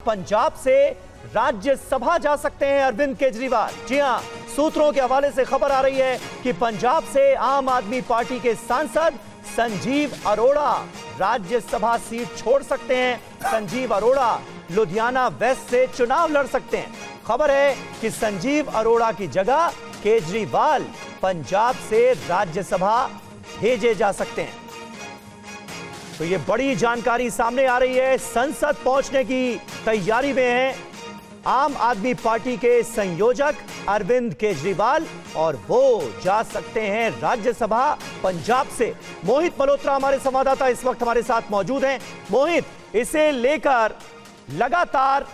पंजाब से राज्यसभा जा सकते हैं अरविंद केजरीवाल। जी हां, सूत्रों के हवाले से खबर आ रही है कि पंजाब से आम आदमी पार्टी के सांसद संजीव अरोड़ा राज्यसभा सीट छोड़ सकते हैं। संजीव अरोड़ा लुधियाना वेस्ट से चुनाव लड़ सकते हैं। खबर है कि संजीव अरोड़ा की जगह केजरीवाल पंजाब से राज्यसभा भेजे जा सकते हैं। तो ये बड़ी जानकारी सामने आ रही है। संसद पहुंचने की तैयारी में हैं आम आदमी पार्टी के संयोजक अरविंद केजरीवाल और वो जा सकते हैं राज्यसभा पंजाब से। मोहित मल्होत्रा हमारे संवाददाता इस वक्त हमारे साथ मौजूद हैं। मोहित, इसे लेकर लगातार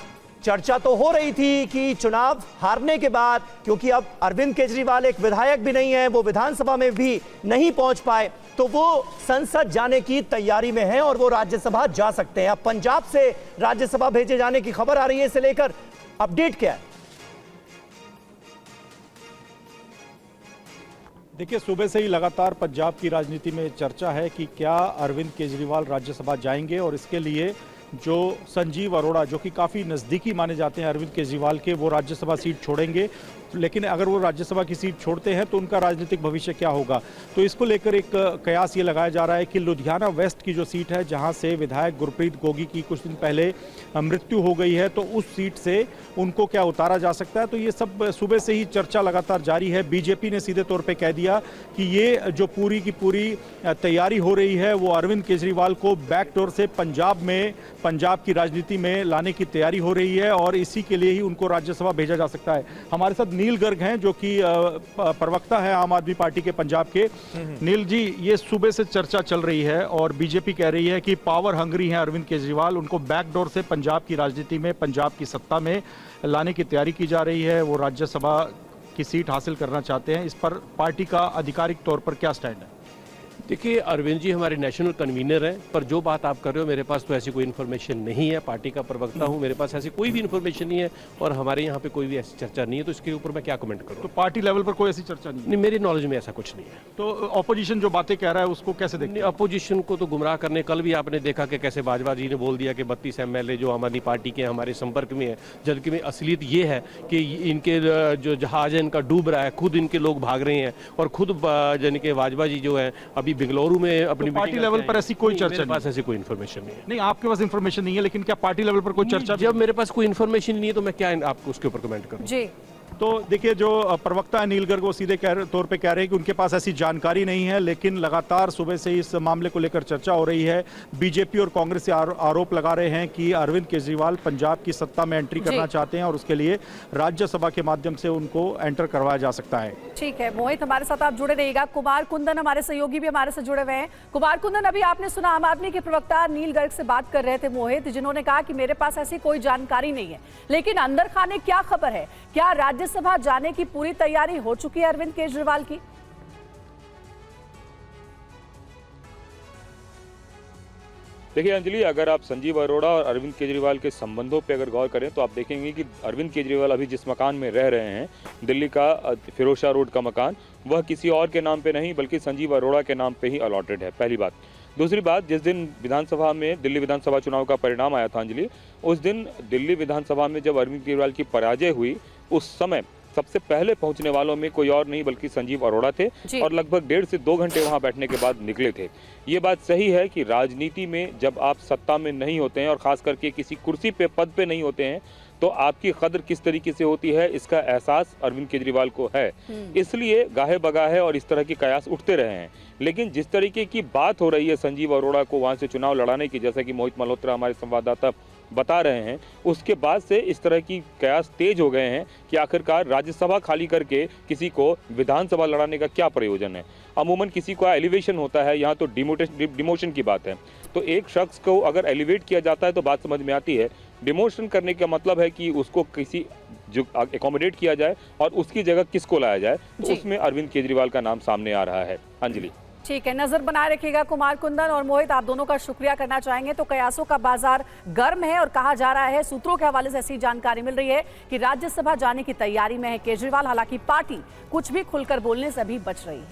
चर्चा तो हो रही थी कि चुनाव हारने के बाद, क्योंकि अब अरविंद केजरीवाल एक विधायक भी नहीं है, वो विधानसभा में भी नहीं पहुंच पाए, तो वो संसद जाने की तैयारी में है और वो राज्यसभा जा सकते हैं। अब पंजाब से राज्यसभा भेजे जाने की खबर आ रही है, इसे लेकर अपडेट क्या है? देखिए, सुबह से ही लगातार पंजाब की राजनीति में चर्चा है कि क्या अरविंद केजरीवाल राज्यसभा जाएंगे, और इसके लिए जो संजीव अरोड़ा, जो कि काफ़ी नज़दीकी माने जाते हैं अरविंद केजरीवाल के, वो राज्यसभा सीट छोड़ेंगे। लेकिन अगर वो राज्यसभा की सीट छोड़ते हैं तो उनका राजनीतिक भविष्य क्या होगा, तो इसको लेकर एक कयास ये लगाया जा रहा है कि लुधियाना वेस्ट की जो सीट है, जहां से विधायक गुरप्रीत गोगी की कुछ दिन पहले मृत्यु हो गई है, तो उस सीट से उनको क्या उतारा जा सकता है। तो ये सब सुबह से ही चर्चा लगातार जारी है। बीजेपी ने सीधे तौर पर कह दिया कि ये जो पूरी की पूरी तैयारी हो रही है, वो अरविंद केजरीवाल को बैकडोर से पंजाब की राजनीति में लाने की तैयारी हो रही है, और इसी के लिए ही उनको राज्यसभा भेजा जा सकता है। हमारे साथ नील गर्ग हैं, जो कि प्रवक्ता है आम आदमी पार्टी के पंजाब के। नील जी, ये सुबह से चर्चा चल रही है और बीजेपी कह रही है कि पावर हंग्री हैं अरविंद केजरीवाल, उनको बैकडोर से पंजाब की राजनीति में, पंजाब की सत्ता में लाने की तैयारी की जा रही है। वो राज्यसभा की सीट हासिल करना चाहते हैं। इस पर पार्टी का आधिकारिक तौर पर क्या स्टैंड है? देखिए, अरविंद जी हमारे नेशनल कन्वीनर हैं, पर जो बात आप कर रहे हो, मेरे पास तो ऐसी कोई इन्फॉर्मेशन नहीं है। पार्टी का प्रवक्ता हूं, मेरे पास ऐसी कोई भी इन्फॉर्मेशन नहीं है और हमारे यहाँ पे कोई भी ऐसी चर्चा नहीं है, तो इसके ऊपर मैं क्या कमेंट करूँ। तो पार्टी लेवल पर कोई ऐसी चर्चा नहीं है? नहीं, मेरी नॉलेज में ऐसा कुछ नहीं है। तो ऑपोजिशन जो बातें कह रहा है उसको कैसे देखते हैं? अपोजिशन को तो गुमराह करने, कल भी आपने देखा कि कैसे बाजवा जी ने बोल दिया कि 32 MLA जो आम आदमी पार्टी के हमारे संपर्क में है, जबकि में असलियत ये है कि इनके जो जहाज है इनका डूब रहा है, खुद इनके लोग भाग रहे हैं, और खुद यानी कि बाजवा जी जो है अभी बेंगलुरु में अपनी पार्टी लेवल पर ऐसी कोई चर्चा नहीं? मेरे पास ऐसी कोई इन्फॉर्मेशन नहीं है। नहीं, आपके पास इन्फॉर्मेशन नहीं है, लेकिन क्या पार्टी लेवल पर कोई चर्चा? जब मेरे पास कोई इन्फॉर्मेशन नहीं है तो मैं क्या आपको उसके ऊपर कमेंट करूं? जी, तो देखिए, जो प्रवक्ता है नील गर्ग, वो सीधे तौर पे कह रहे हैं कि उनके पास ऐसी जानकारी नहीं है, लेकिन लगातार सुबह से इस मामले को लेकर चर्चा हो रही है। बीजेपी और कांग्रेस से आरोप लगा रहे हैं कि अरविंद केजरीवाल पंजाब की सत्ता में एंट्री करना चाहते हैं और उसके लिए राज्यसभा के माध्यम से उनको एंटर करवाया जा सकता है। ठीक है मोहित, हमारे साथ आप जुड़े रहिएगा। कुमार कुंदन हमारे सहयोगी भी हमारे साथ जुड़े हुए हैं। कुमार कुंदन, अभी आपने सुना आम आदमी के प्रवक्ता नील गर्ग से बात कर रहे थे मोहित, जिन्होंने कहा कि मेरे पास ऐसी कोई जानकारी नहीं है, लेकिन अंदर खाने क्या खबर है, क्या राज्यसभा जाने की पूरी तैयारी हो चुकी है अरविंद केजरीवाल की? देखिए अंजलि, अगर आप संजीव अरोड़ा और अरविंद केजरीवाल के संबंधों पे अगर गौर करें तो आप देखेंगे कि अरविंद केजरीवाल अभी जिस मकान में रह रहे हैं, दिल्ली का फिरोजशाह रोड का मकान, वह किसी और के नाम पे नहीं बल्कि संजीव अरोड़ा के नाम पे ही अलॉटेड है, पहली बात। दूसरी बात, जिस दिन विधानसभा में दिल्ली विधानसभा चुनाव का परिणाम आया था अंजलि, उस दिन दिल्ली विधानसभा में जब अरविंद केजरीवाल की पराजय हुई, उस समय सबसे पहले पहुंचने वालों में कोई और नहीं बल्कि संजीव अरोड़ा थे, और लगभग 1.5 से 2 घंटे वहां बैठने के बाद निकले थे। ये बात सही है कि राजनीति में जब आप सत्ता में नहीं होते हैं और खास करके किसी कुर्सी पे, पद पे नहीं होते हैं, तो आपकी कदर किस तरीके से होती है, इसका एहसास अरविंद केजरीवाल को है। इसलिए गाहे बगाहे और इस तरह के कयास उठते रहे हैं। लेकिन जिस तरीके की बात हो रही है संजीव अरोड़ा को वहां से चुनाव लड़ाने की, जैसा कि मोहित मल्होत्रा हमारे संवाददाता बता रहे हैं, उसके बाद से इस तरह की कयास तेज हो गए हैं कि आखिरकार राज्यसभा खाली करके किसी को विधानसभा लड़ाने का क्या प्रयोजन है। अमूमन किसी का एलिवेशन होता है, यहाँ तो डिमोशन की बात है। तो एक शख्स को अगर एलिवेट किया जाता है तो बात समझ में आती है। डिमोशन करने का मतलब है कि उसको किसी जो एकोमोडेट किया जाए और उसकी जगह किसको लाया जाए, तो उसमें अरविंद केजरीवाल का नाम सामने आ रहा है। अंजलि, ठीक है, नजर बनाए रखिएगा। कुमार कुंदन और मोहित, आप दोनों का शुक्रिया करना चाहेंगे। तो कयासों का बाजार गर्म है और कहा जा रहा है, सूत्रों के हवाले से ऐसी जानकारी मिल रही है कि राज्यसभा जाने की तैयारी में है केजरीवाल। हालांकि पार्टी कुछ भी खुलकर बोलने से अभी बच रही है।